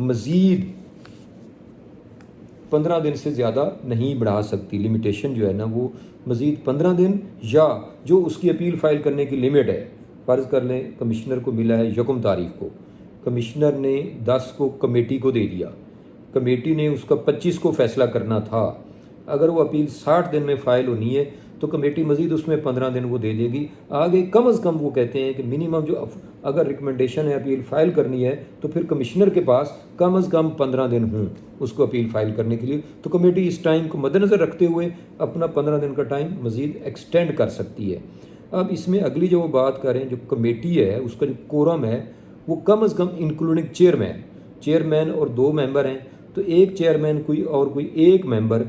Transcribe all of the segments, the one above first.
مزید 15 دن سے زیادہ نہیں بڑھا سکتی. لمیٹیشن جو ہے نا وہ مزید 15 دن یا جو اس کی اپیل فائل کرنے کی لمٹ ہے. فرض کر لیں کمشنر کو ملا ہے 1 تاریخ کو, کمشنر نے 10 کو کمیٹی کو دے دیا, کمیٹی نے اس کا 25 کو فیصلہ کرنا تھا. اگر وہ اپیل 60 دن میں فائل ہونی ہے تو کمیٹی مزید اس میں 15 دن وہ دے دے گی. آگے کم از کم وہ کہتے ہیں کہ منیمم جو اگر ریکمنڈیشن ہے اپیل فائل کرنی ہے تو پھر کمشنر کے پاس کم از کم 15 دن ہوں اس کو اپیل فائل کرنے کے لیے. تو کمیٹی اس ٹائم کو مد نظر رکھتے ہوئے اپنا 15 دن کا ٹائم مزید ایکسٹینڈ کر سکتی ہے. اب اس میں اگلی جو وہ بات کریں, جو کمیٹی ہے اس کا جو کورم ہے وہ کم از کم انکلوڈنگ چیئرمین اور 2 ممبر ہیں, تو ایک چیئرمین کوئی اور کوئی ایک ممبر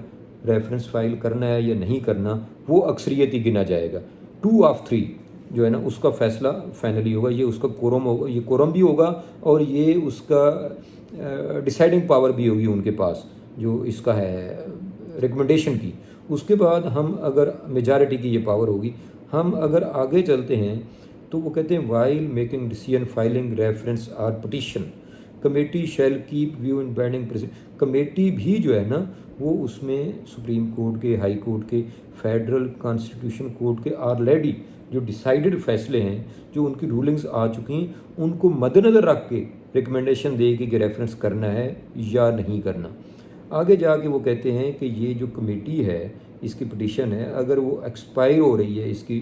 ریفرنس فائل کرنا ہے یا نہیں کرنا وہ اکثریتی گنا جائے گا. 2 آف 3 جو ہے نا اس کا فیصلہ فائنلی ہوگا. یہ اس کا کورم ہوگا, یہ کورم بھی ہوگا اور یہ اس کا ڈیسائیڈنگ پاور بھی ہوگی ان کے پاس جو اس کا ہے ریکمنڈیشن کی. اس کے بعد ہم اگر میجارٹی کی یہ پاور ہوگی, ہم اگر آگے چلتے ہیں تو وہ کہتے ہیں while making decision filing reference or petition committee shall keep view in binding precedent. Committee بھی جو ہے نا وہ اس میں سپریم کورٹ کے, ہائی کورٹ کے, فیڈرل کانسٹیٹیوشن کورٹ کے آلریڈی جو ڈیسائیڈڈ فیصلے ہیں, جو ان کی رولنگز آ چکی ہیں, ان کو مد نظر رکھ کے ریکمنڈیشن دے گی کہ ریفرنس کرنا ہے یا نہیں کرنا. آگے جا کے وہ کہتے ہیں کہ یہ جو کمیٹی ہے اس کی پٹیشن ہے اگر وہ ایکسپائر ہو رہی ہے اس کی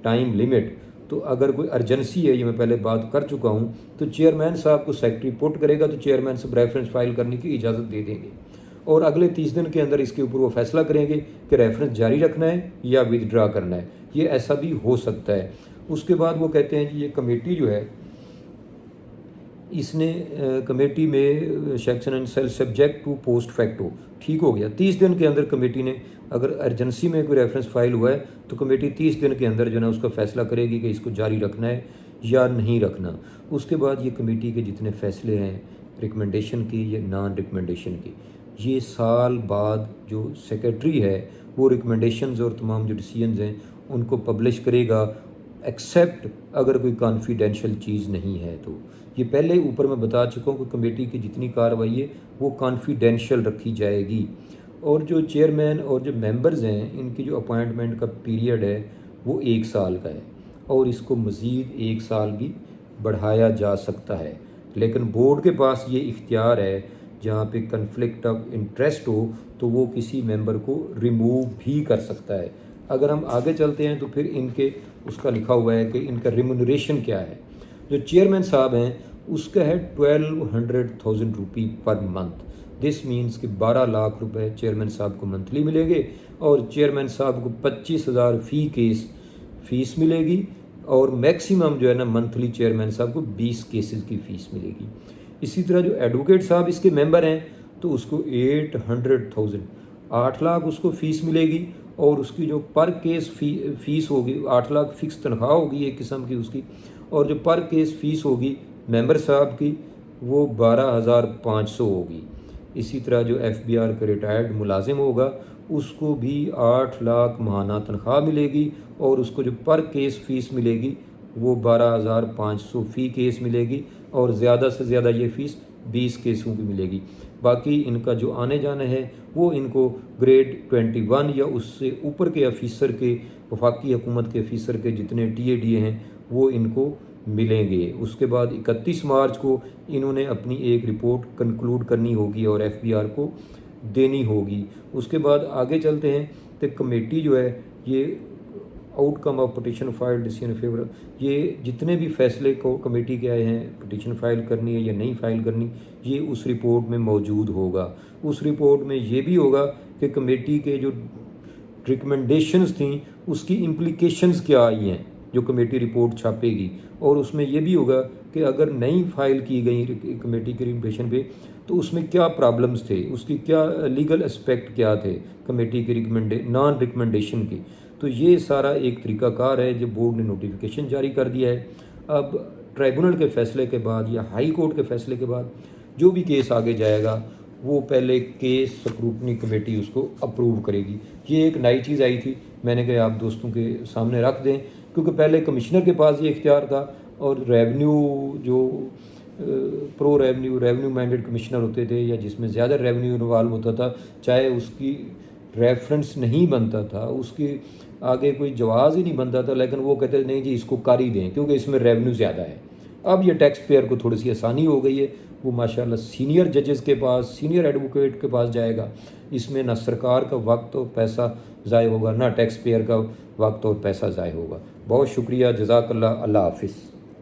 ٹائم لیمٹ, تو اگر کوئی ارجنسی ہے, یہ میں پہلے بات کر چکا ہوں, تو چیئرمین صاحب کو سیکرٹری پٹ کرے گا تو چیئرمین صاحب ریفرنس فائل کرنے کی اجازت دے دیں گے اور اگلے 30 دن کے اندر اس کے اوپر وہ فیصلہ کریں گے کہ ریفرنس جاری رکھنا ہے یا ودڈرا کرنا ہے. یہ ایسا بھی ہو سکتا ہے. اس کے بعد وہ کہتے ہیں کہ یہ کمیٹی جو ہے اس نے کمیٹی میں section and sale subject to post facto ٹھیک ہو گیا. 30 دن کے اندر کمیٹی نے اگر ایمرجنسی میں کوئی ریفرنس فائل ہوا ہے تو کمیٹی 30 دن کے اندر جو ہے نا اس کا فیصلہ کرے گی کہ اس کو جاری رکھنا ہے یا نہیں رکھنا. اس کے بعد یہ کمیٹی کے جتنے فیصلے ہیں ریکمنڈیشن کی یا نان ریکمنڈیشن کی, یہ سال بعد جو سیکرٹری ہے وہ ریکمنڈیشنز اور تمام جو ڈیسیژنز ہیں ان کو پبلش کرے گا, ایکسیپٹ اگر کوئی کانفیڈینشیل چیز نہیں ہے تو. یہ پہلے اوپر میں بتا چکا ہوں کہ کمیٹی کی جتنی کارروائی ہے وہ کانفیڈینشیل رکھی جائے گی. اور جو چیئرمین اور جو ممبرز ہیں ان کی جو اپوائنٹمنٹ کا پیریڈ ہے وہ 1 سال کا ہے اور اس کو مزید 1 سال بھی بڑھایا جا سکتا ہے. لیکن بورڈ کے پاس یہ اختیار ہے جہاں پہ کنفلکٹ آف انٹرسٹ ہو تو وہ کسی ممبر کو ریموو بھی کر سکتا ہے. اگر ہم آگے چلتے ہیں تو پھر ان کے اس کا لکھا ہوا ہے کہ ان کا ریمونریشن کیا ہے. جو چیئرمین صاحب ہیں اس کا ہے 1200,000 روپی پر منتھ. دس مینس کہ 12 لاکھ روپے چیئرمین صاحب کو منتھلی ملے گے اور چیئرمین صاحب کو 25,000 فی کیس فیس ملے گی اور میکسیمم جو ہے نا منتھلی چیئرمین صاحب کو 20 کیسز کی فیس ملے گی. اسی طرح جو ایڈوکیٹ صاحب اس کے ممبر ہیں تو اس کو 800,000 8 لاکھ اس کو فیس ملے گی اور اس کی جو پر کیس فیس ہوگی 8 لاکھ فکس تنخواہ ہوگی ایک قسم کی اس کی, اور جو پر کیس فیس ہوگی ممبر صاحب کی وہ 12,500 ہوگی. اسی طرح جو ایف بی آر کا ریٹائرڈ ملازم ہوگا اس کو بھی 8 لاکھ ماہانہ تنخواہ ملے گی اور اس کو جو پر کیس فیس ملے گی وہ 12,500 فی کیس ملے گی اور زیادہ سے زیادہ یہ فیس 20 کیسوں کی ملے گی. باقی ان کا جو آنے جانا ہے وہ ان کو گریڈ 21 یا اس سے اوپر کے آفیسر کے, وفاقی حکومت کے آفیسر کے جتنے ٹی اے ڈی اے ہیں وہ ان کو ملیں گے. اس کے بعد 31 مارچ کو انہوں نے اپنی ایک رپورٹ کنکلوڈ کرنی ہوگی اور ایف بی آر کو دینی ہوگی. اس کے بعد آگے چلتے ہیں تو کمیٹی جو ہے یہ outcome of petition file decision favour, یہ جتنے بھی فیصلے کو کمیٹی کے آئے ہیں پٹیشن فائل کرنی ہے یا نہیں فائل کرنی, یہ اس رپورٹ میں موجود ہوگا. اس رپورٹ میں یہ بھی ہوگا کہ کمیٹی کے جو ریکمنڈیشنز تھیں اس کی امپلیکیشنز کیا آئی ہیں جو کمیٹی رپورٹ چھاپے گی, اور اس میں یہ بھی ہوگا کہ اگر نہیں فائل کی گئی کمیٹی کے ریکمنڈیشن پہ تو اس میں کیا پرابلمز تھے, اس کی کیا لیگل اسپیکٹ کیا تھے کمیٹی کے نان ریکمنڈیشن کے. تو یہ سارا ایک طریقہ کار ہے جو بورڈ نے نوٹیفیکیشن جاری کر دیا ہے. اب ٹرائبونل کے فیصلے کے بعد یا ہائی کورٹ کے فیصلے کے بعد جو بھی کیس آگے جائے گا وہ پہلے کیس سکروٹنی کمیٹی اس کو اپروو کرے گی. یہ ایک نئی چیز آئی تھی, میں نے کہا آپ دوستوں کے سامنے رکھ دیں, کیونکہ پہلے کمشنر کے پاس یہ اختیار تھا اور ریونیو جو پرو ریونیو مائنڈڈ کمشنر ہوتے تھے یا جس میں زیادہ ریونیو انوالو ہوتا تھا، چاہے اس کی ریفرنس نہیں بنتا تھا، اس کی آگے کوئی جواز ہی نہیں بنتا تھا، لیکن وہ کہتے نہیں جی اس کو کر ہی دیں کیونکہ اس میں ریونیو زیادہ ہے۔ اب یہ ٹیکس پیئر کو تھوڑی سی آسانی ہو گئی ہے، وہ ماشاءاللہ سینئر ججز کے پاس، سینئر ایڈوکیٹ کے پاس جائے گا، اس میں نہ سرکار کا وقت اور پیسہ ضائع ہوگا، نہ ٹیکس پیئر کا وقت اور پیسہ ضائع ہوگا۔ بہت شکریہ، جزاک اللہ، اللہ حافظ۔